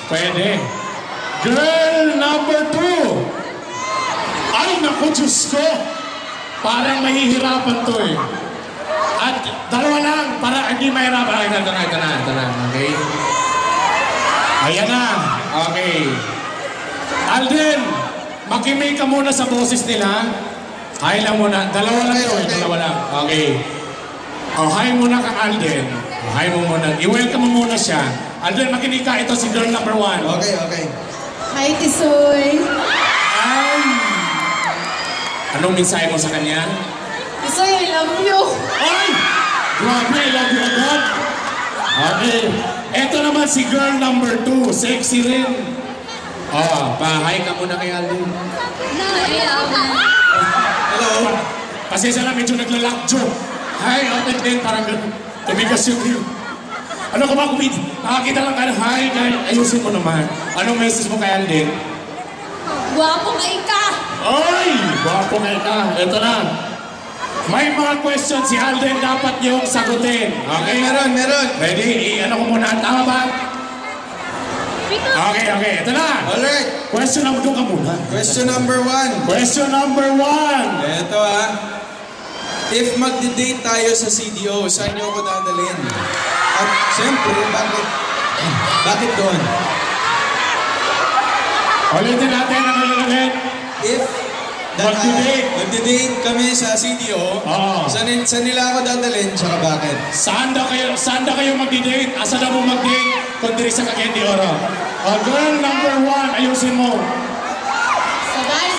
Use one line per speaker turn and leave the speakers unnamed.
Pwede. Girl number 2. Ay, naku, Diyos ko. Parang mahihirapan to eh. At dalawa lang, para hindi mahirapan. Ay, ito na. Okay? Ayan na. Okay. Alden, makimay ka muna sa boses nila. Hi lang muna. Dalawa lang yun. Dalawa lang. Okay. Oh, hi muna kang Alden. Hi mo muna. I-welcome mo muna siya. Alden, makinig ka. Ito si girl number 1.
Okay.
Hi, Tisoy.
Ay! Anong mensahe mo sa kanya?
Tisoy, I love you.
Ay! Grabe, I love you agad. Okay. Ito naman si girl number 2. Sexy rin. Oh, hi ka muna kay Alden. Hello. Pasensya na, medyo naglalakjo. Hi, Alden din. Parang tumigas yung ano ka ba, kumid? Nakakita lang ka na, hi, ayusin mo naman. Anong message mo kay Alden?
Guwapo ka ika.
Ay! Guwapo ka ika. Ito na. May mga question si Alden dapat niyong sagutin. Okay?
Meron.
Ready? Ano ko muna? Tama ba? Okay. Ito na.
Alright.
Question number 2 ka muna.
Question number 1.
Question number 1.
Ito If magdi-date tayo sa CDO, saan niyo ako dadalhin? At siyempre, bakit doon?
Ulitin natin ang ulit.
If magdi-date kami sa CDO, saan nila ako dadalhin, tsaka bakit?
Saan daw kayo magdi-date? Asa daw mo mag-date? Kundi sa Cagayan de Oro. Girl number 1, ayusin mo.